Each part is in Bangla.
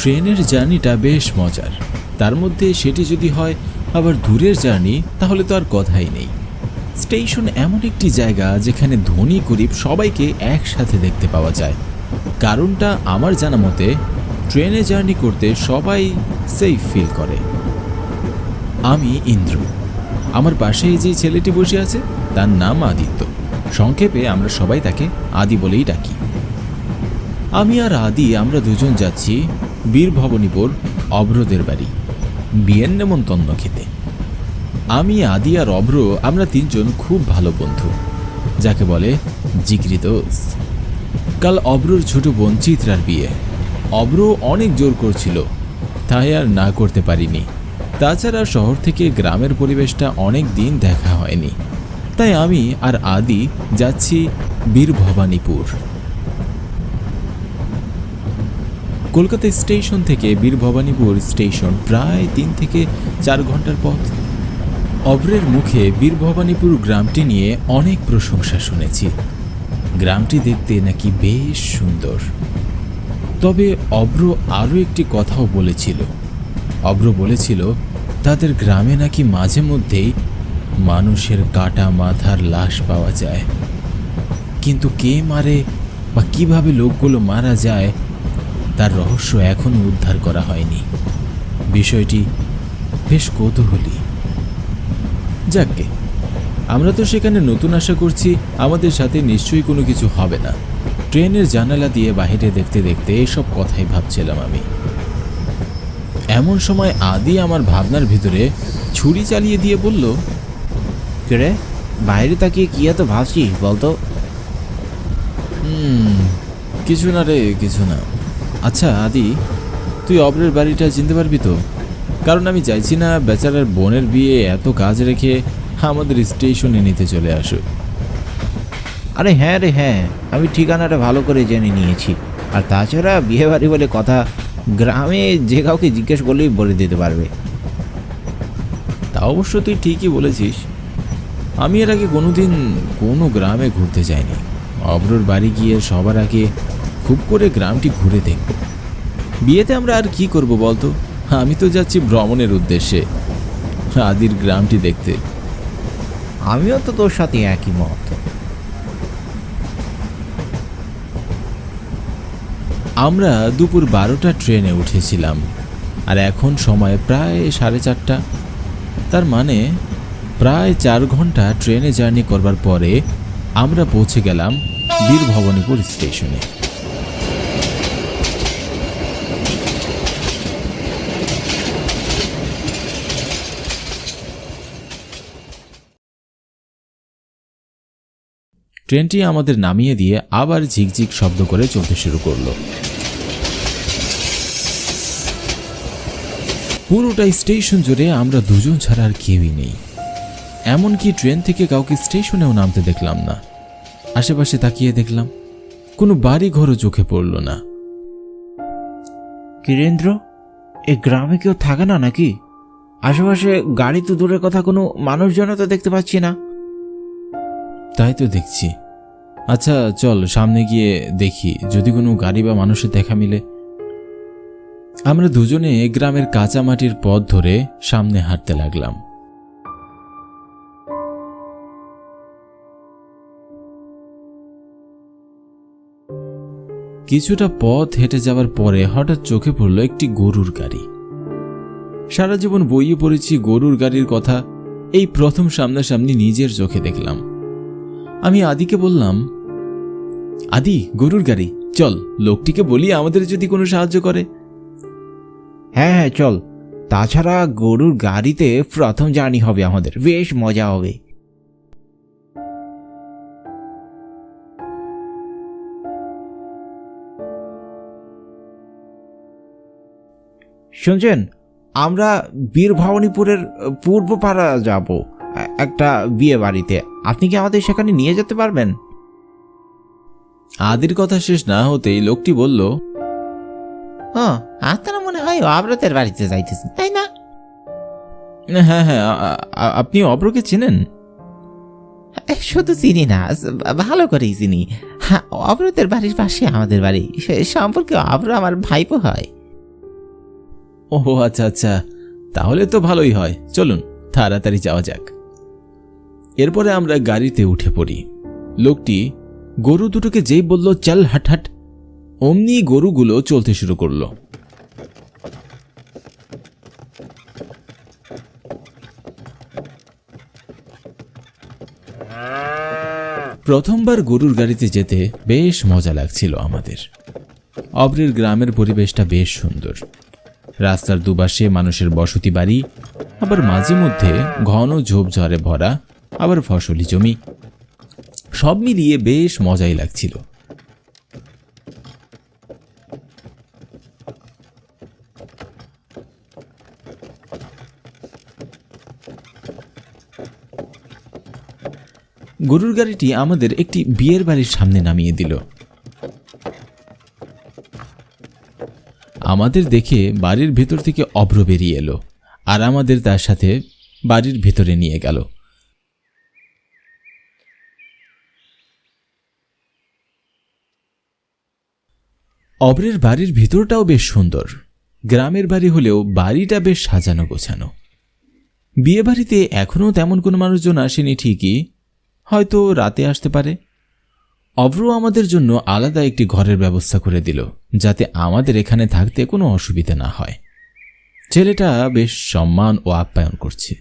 ট্রেনের জার্নিটা বেশ মজার, তার মধ্যে সেটি যদি হয় আবার দূরের জার্নি তাহলে তো আর কথাই নেই। স্টেশন এমন একটি জায়গা যেখানে ধনী গরিব সবাইকে একসাথে দেখতে পাওয়া যায়। কারণটা আমার জানা মতে ট্রেনে জার্নি করতে সবাই সেফ ফিল করে। আমি ইন্দ্র, আমার পাশে যে ছেলেটি বসে আছে তার নাম আদিত্য, সংক্ষেপে আমরা সবাই তাকে আদি বলেই ডাকি। আমি আর আদি আমরা দুজন যাচ্ছি বীরভবানীপুর অভ্রদের বাড়ি বিয়ের নেমন্তন্ন খেতে। আমি আদি আর অভ্র আমরা তিনজন খুব ভালো বন্ধু, যাকে বলে জিগরি দোস্ত। কাল অভ্রর ছোট বোন চিত্রার বিয়ে। অভ্র অনেক জোর করছিল, তাই আর না করতে পারিনি। তাছাড়া শহর থেকে গ্রামের পরিবেশটা অনেক দিন দেখা হয়নি, তাই আমি আর আদি যাচ্ছি বীরভবানীপুর। কলকাতা স্টেশন থেকে বীরভবানীপুর স্টেশন প্রায় 3 থেকে 4 ঘন্টার পথ। অভ্রের মুখে বীরভবানীপুর গ্রামটি নিয়ে অনেক প্রশংসা শুনেছি। গ্রামটি দেখতে নাকি বেশ সুন্দর। তবে অভ্র আরও একটি কথাও বলেছিল। অভ্র বলেছিল তাদের গ্রামে নাকি মাঝে মধ্যেই মানুষের কাটা মাথার লাশ পাওয়া যায়, কিন্তু কে মারে বা কিভাবে লোকগুলো মারা যায় তার রহস্য এখনো উদ্ধার করা হয়নি। বিষয়টি বেশ কৌতূহলী। যাকগে, আমরা তো সেখানে নতুন আশা করছি আমাদের সাথে নিশ্চয়ই কোনো কিছু হবে না। ট্রেনের জানালা দিয়ে বাইরে দেখতে দেখতে এসব কথাই ভাবছিলাম আমি। এমন সময় আদি আমার ভাবনার ভিতরে ছুরি চালিয়ে দিয়ে বলল, রে বাইরে তাকিয়ে কি এত ভাবছিস বলতো? কিছু না রে, কিছু না। আচ্ছা আদি, তুই অভ্রের বাড়িটা চিনতে পারবি তো? কারণ আমি চাইছি না বেচারার বোনের বিয়ে এত কাজ রেখে আমাদের স্টেশনে নিতে চলে আসো। আরে হ্যাঁ রে হ্যাঁ, আমি ঠিকানাটা ভালো করে জেনে নিয়েছি। আর তাছাড়া বিয়ে বাড়ি বলে কথা, গ্রামে যে কাউকে জিজ্ঞেস করলেই বলে দিতে পারবে। তা অবশ্য তুই ঠিকই বলেছিস। আমি এর আগে কোনোদিন কোনো গ্রামে ঘুরতে যাইনি। অভ্রর বাড়ি গিয়ে সবার আগে খুব করে গ্রামটি ঘুরে দেখব। বিয়েতে আমরা আর কি করব বলতো? আমি তো যাচ্ছি ভ্রমণের উদ্দেশ্যে, আদির গ্রামটি দেখতে। আমিও তো তোর সাথে একই মত। আমরা দুপুর 12টা ট্রেনে উঠেছিলাম, আর এখন সময় প্রায় 4:30। তার মানে প্রায় 4 ঘন্টা ট্রেনে জার্নি করবার পরে আমরা পৌঁছে গেলাম বীরভবানীপুর স্টেশনে। ট্রেনটি আমাদের নামিয়ে দিয়ে আবার ঝিকঝিক শব্দ করে চলতে শুরু করলো। পুরোটা স্টেশন জুড়ে আমরা দুজন ছাড়া আর কেউই নেই। এমনকি ট্রেন থেকে কাউকে স্টেশনেও নামতে দেখলাম না। আশেপাশে তাকিয়ে দেখলাম কোনো বাড়ি ঘরও চোখে পড়ল না। কিরেন্দ্র, এই গ্রামে কেউ থাকে না নাকি? আশেপাশে গাড়ি তো দূরের কথা, কোনো মানুষজন তো দেখতে পাচ্ছি না। তাই তো দেখছি। আচ্ছা চল সামনে গিয়ে দেখি যদি কোনো গাড়ি বা মানুষের দেখা মিলে। আমরা দুজনে গ্রামের কাঁচা মাটির পথ ধরে সামনে হাঁটতে লাগলাম। কিছুটা পথ হেঁটে যাওয়ার পরে হঠাৎ চোখে পড়ল একটি গরুর গাড়ি। সারা জীবন বইয়ে পড়েছি গরুর গাড়ির কথা, এই প্রথম সামনাসামনি নিজের চোখে দেখলাম। আমি আদিকে বললাম, আদি গরুর গাড়ি, চল লোকটিকে বলি আমাদের যদি কোনো সাহায্য করে। হ্যাঁ হ্যাঁ চল, তাছাড়া গরুর গাড়িতে প্রথম জার্নি হবে আমাদের, বেশ মজা হবে। শুনছেন, আমরা বীরভবানীপুরের পূর্ব পাড়া যাব একটা বিয়ে বাড়িতে। আপনি কি আমাদের সেখানে নিয়ে যেতে পারবেন? আদির কথা শেষ না হতেই লোকটি বলল, আপনারা মনে হয় অব্রতের বাড়িতে যাইতেছেন, তাই না? হ্যাঁ হ্যাঁ, আপনি অভ্রকে চেনেন? শুধু চিনি না, ভালো করেই চিনি। অব্রতের বাড়ির পাশে আমাদের বাড়ি, সে সম্পর্কে অব্র আমার ভাইপো হয়। ও আচ্ছা আচ্ছা, তাহলে তো ভালোই হয়, চলুন তাড়াতাড়ি যাওয়া যাক। এরপরে আমরা গাড়িতে উঠে পড়ি। লোকটি গরু দুটোকে যেই বলল চল হাট হাট, অমনি গরুগুলো চলতে শুরু করলো। প্রথমবার গরুর গাড়িতে যেতে বেশ মজা লাগছিল আমাদের। অব্রের গ্রামের পরিবেশটা বেশ সুন্দর। রাস্তার দুপাশে মানুষের বসতি বাড়ি, আবার মাঝে মধ্যে ঘন ঝোপঝাড়ে ভরা আবার ফসলি জমি, সব মিলিয়ে বেশ মজাই লাগছিল। গরুর গাড়িটি আমাদের একটি বিয়ের বাড়ির সামনে নামিয়ে দিল। আমাদের দেখে বাড়ির ভেতর থেকে অভ্র বেরিয়ে এলো আর আমাদের তার সাথে বাড়ির ভেতরে নিয়ে গেল। অভ্রের বাড়ির ভিতরটাও বেশ সুন্দর। গ্রামের বাড়ি হলেও বাড়িটা বেশ সাজানো গোছানো। বিয়ে বাড়িতে এখনও তেমন কোনো মানুষজন আসেনি ঠিকই, হয়তো রাতে আসতে পারে। অভ্র আমাদের জন্য আলাদা একটি ঘরের ব্যবস্থা করে দিল, যাতে আমাদের এখানে থাকতে কোনো অসুবিধা না হয়। ছেলেটা বেশ সম্মান ও আপ্যায়ন করছে,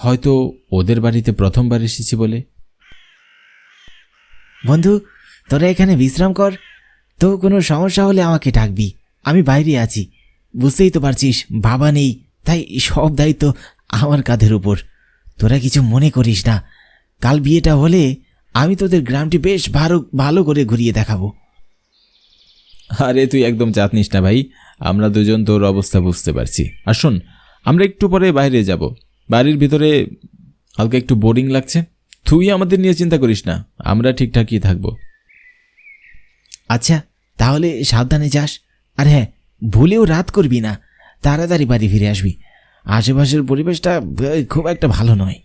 হয়তো ওদের বাড়িতে প্রথমবার এসেছি বলে। বন্ধু, তোরা এখানে বিশ্রাম কর, তো কোনো সমস্যা হলে আমাকে ডাকবি, আমি বাইরে আছি। বুঝতেই তো পারছিস বাবা নেই, তাই সব দায়িত্ব আমার কাঁধের উপর। তোরা কিছু মনে করিস না, কাল বিয়েটা হলে আমি তোদের গ্রামটি বেশ ভালো করে ঘুরিয়ে দেখাবো। আরে তুই একদম চাপ নিস না ভাই, আমরা দুজন তোর অবস্থা বুঝতে পারছি। আর শোন, আমরা একটু পরে বাইরে যাব, বাড়ির ভিতরে হালকা একটু বোরিং লাগছে। তুই আমাদের নিয়ে চিন্তা করিস না, আমরা ঠিকঠাকই থাকবো। আচ্ছা, তাহলে সাবধানে যাস। আর হ্যাঁ, ভুলেও রাত করবি না, তাড়াতাড়ি বাড়ি ফিরে আসবি। আশেপাশের পরিবেশটা খুব একটা ভালো নয়।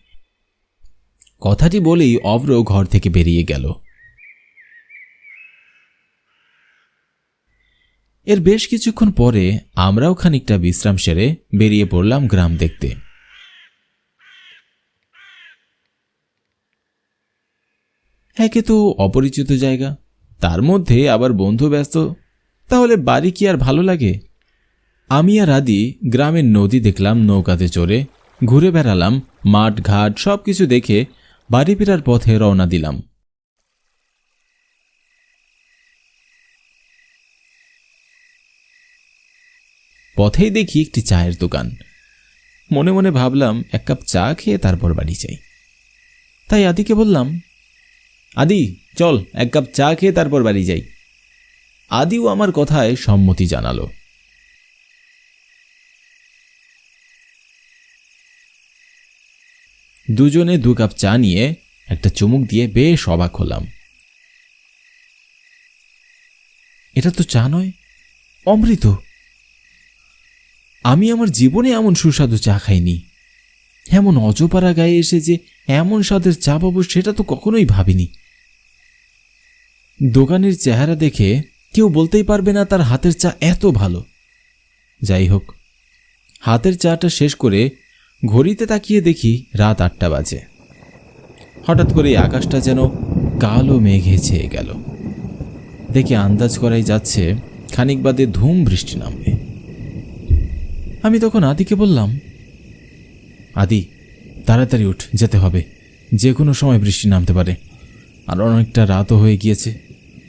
কথাটি বলেই অভ্র ঘর থেকে বেরিয়ে গেল। এর বেশ কিছুক্ষণ পরে আমরাও খানিকটা বিশ্রাম সেরে বেরিয়ে পড়লাম গ্রাম দেখতে। একে তো অপরিচিত জায়গা, তার মধ্যে আবার বন্ধু ব্যস্ত, তাহলে বাড়ি কি আর ভালো লাগে? আমি আর আদি গ্রামের নদী দেখলাম, নৌকাতে চড়ে ঘুরে বেড়ালাম, মাঠ ঘাট সবকিছু দেখে বাড়ি ফেরার পথে রওনা দিলাম। পথেই দেখি একটি চায়ের দোকান। মনে মনে ভাবলাম এক কাপ চা খেয়ে তারপর বাড়ি যাই। তাই আদিকে বললাম, আদি চল এক কাপ চা খেয়ে তারপর বাড়ি যাই। আদিও আমার কথায় সম্মতি জানালো। দুজনে 2 কাপ চা নিয়ে একটা চুমুক দিয়ে বেশ অবাক হলাম। এটা তো চা নয়, অমৃত। আমি আমার জীবনে এমন সুস্বাদু চা খাইনি। এমন অজপাড়া গায়ে এসে যে এমন স্বাদের চা পাবো সেটা তো কখনোই ভাবিনি। দোকানের চেহারা দেখে কেউ বলতেই পারবে না তার হাতের চা এত ভালো। যাই হোক, হাতের চাটা শেষ করে ঘড়িতে তাকিয়ে দেখি রাত 8টা বাজে। হঠাৎ করে আকাশটা যেন কালো মেঘে ছেয়ে গেল। দেখে আন্দাজ করাই যাচ্ছে খানিক বাদে ধুম বৃষ্টি নামবে। আমি তখন আদিকে বললাম, আদি তাড়াতাড়ি উঠ, যেতে হবে, যে কোনো সময় বৃষ্টি নামতে পারে, আর অনেকটা রাতও হয়ে গিয়েছে,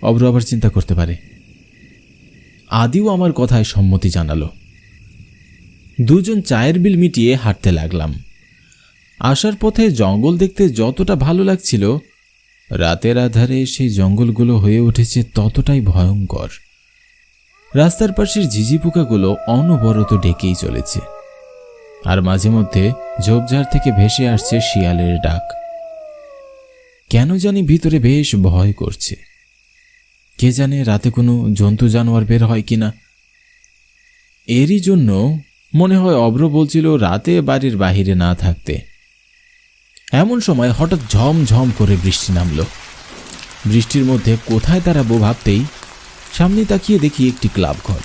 অব্র আবার চিন্তা করতে পারে। আদিও আমার কথায় সম্মতি জানালো। দুজন চায়ের বিল মিটিয়ে হাঁটতে লাগলাম। আসার পথে জঙ্গল দেখতে যতটা ভালো লাগছিল, রাতের আধারে সেই জঙ্গলগুলো হয়ে উঠেছে ততটাই ভয়ঙ্কর। রাস্তার পাশের ঝিঝি পোকাগুলো অনবরত ডেকেই চলেছে, আর মাঝে মধ্যে ঝোপঝাড় থেকে ভেসে আসছে শিয়ালের ডাক। কেন জানি ভিতরে বেশ ভয় করছে। কে জানে রাতে কোনো জন্তু জানোয়ার বের হয় কিনা। এরই জন্য মনে হয় অব্র বলছিল রাতে বাড়ির বাহিরে না থাকতে। এমন সময় হঠাৎ ঝমঝম করে বৃষ্টি নামল। বৃষ্টির মধ্যে কোথায় দাঁড়াবো ভাবতেই সামনে তাকিয়ে দেখি একটি ক্লাব ঘর।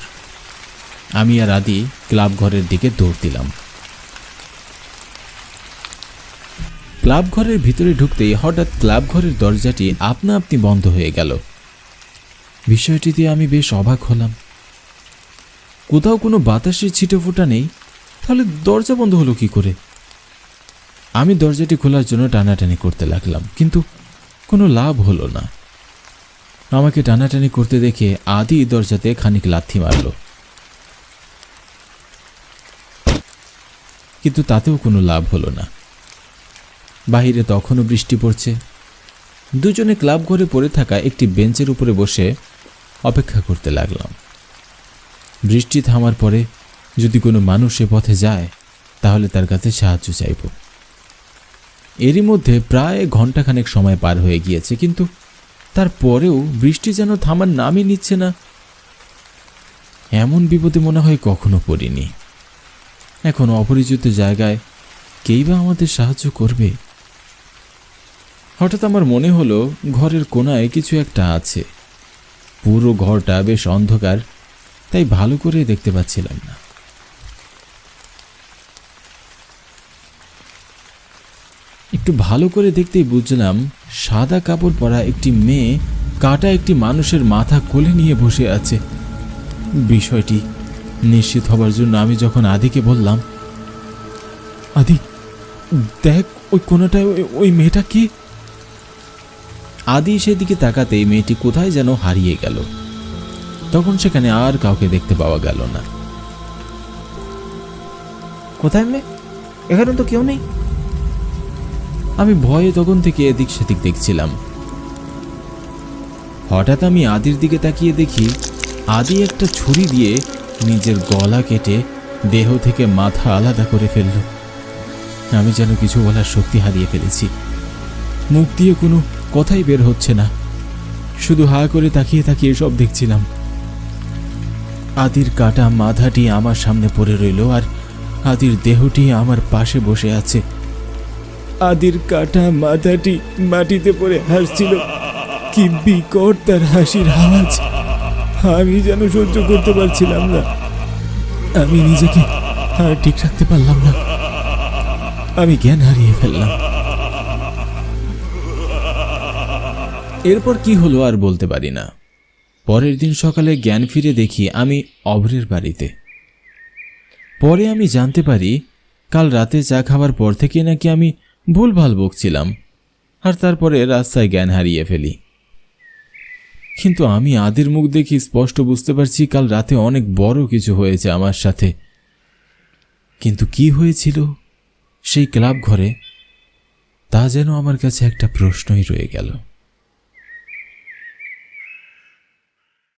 আমি আর আদি ক্লাব ঘরের দিকে দৌড় দিলাম। ক্লাব ঘরের ভিতরে ঢুকতেই হঠাৎ ক্লাব ঘরের দরজাটি আপনা আপনি বন্ধ হয়ে গেল। বিষয়টিতে আমি বেশ অবাক হলাম। কোথাও কোনো বাতাসের ছিটেফোঁটা নেই, তাহলে দরজা বন্ধ হলো কি করে? আমি দরজাটি খোলার জন্য টানাটানি করতে লাগলাম, কিন্তু কোনো লাভ হলো না। আমাকে টানাটানি করতে দেখে আদি দরজাতে খানিক লাথি মারল, কিন্তু তাতেও কোনো লাভ হলো না। বাহিরে তখনও বৃষ্টি পড়ছে। দুজনে ক্লাব ঘরে পড়ে থাকা একটি বেঞ্চের উপরে বসে অপেক্ষা করতে লাগলাম। বৃষ্টি থামার পরে যদি কোনো মানুষ এ পথে যায় তাহলে তার কাছে সাহায্য চাইব। এরই মধ্যে প্রায় ঘন্টাখানেক সময় পার হয়ে গিয়েছে, কিন্তু তারপরেও বৃষ্টি যেন থামার নামই নিচ্ছে না। এমন বিপদে মনে হয় কখনো পড়িনি। এখন অপরিচিত জায়গায় কেই বা আমাদের সাহায্য করবে? হঠাৎ আমার মনে হলো ঘরের কোণায় কিছু একটা আছে। পুরো ঘরটা বেশ অন্ধকার, তাই ভালো করে দেখতে পাচ্ছিলাম না। একটু ভালো করে দেখতেই বুঝলাম সাদা কাপড় পরা একটি মেয়ে কাটা একটি মানুষের মাথা কোলে নিয়ে বসে আছে। বিষয়টি নিশ্চিত হবার জন্য আমি যখন আদিকে বললাম, আদি দেখ ওই কোণাটায় ওই মেয়েটা কে? আদি সেদিকে তাকাতেই মেয়েটি কোথায় যেন হারিয়ে গেল। তখন সেখানে আর কাউকে দেখতে পাওয়া গেল না। কোথায় মেয়ে? এখানে তো কেউ নেই। আমি ভয়ে তখন থেকে এদিক সেদিক দেখছিলাম। হঠাৎ আমি আদির দিকে তাকিয়ে দেখি আদি একটা ছুরি দিয়ে নিজের গলা কেটে দেহ থেকে মাথা আলাদা করে ফেলল। আমি যেন কিছু বলার শক্তি হারিয়ে ফেলেছি। মুখ দিয়ে কোনো কথাই বের হচ্ছে না, শুধু হা করে তাকিয়ে তাকিয়ে সব দেখছিলাম। আদির কাটা মাথাটি আমার সামনে পড়ে রইল, আর আদির দেহটি আমার পাশে বসে আছে। আদির কাটা মাথাটি মাটিতে পড়ে হাসছিল। কি বিকট তার হাসির আওয়াজ! আমি যেন সহ্য করতে পারছিলাম না। আমি নিজেকে আর ঠিক রাখতে পারলাম না। আমি জ্ঞান হারিয়ে ফেললাম। এরপর কি হলো আর বলতে পারি না। পরের দিন সকালে জ্ঞান ফিরে দেখি আমি অভ্রের বাড়িতে। পরে আমি জানতে পারি কাল রাতে চা খাবার পর থেকে নাকি আমি ভুলভাল বকছিলাম, আর তারপরে রাস্তায় জ্ঞান হারিয়ে ফেলি। কিন্তু আমি আদির মুখ দেখি স্পষ্ট বুঝতে পারছি কাল রাতে অনেক বড় কিছু হয়েছে আমার সাথে। কিন্তু কি হয়েছিল সেই ক্লাব ঘরে তা যেন আমার কাছে একটা প্রশ্নই রয়ে গেল।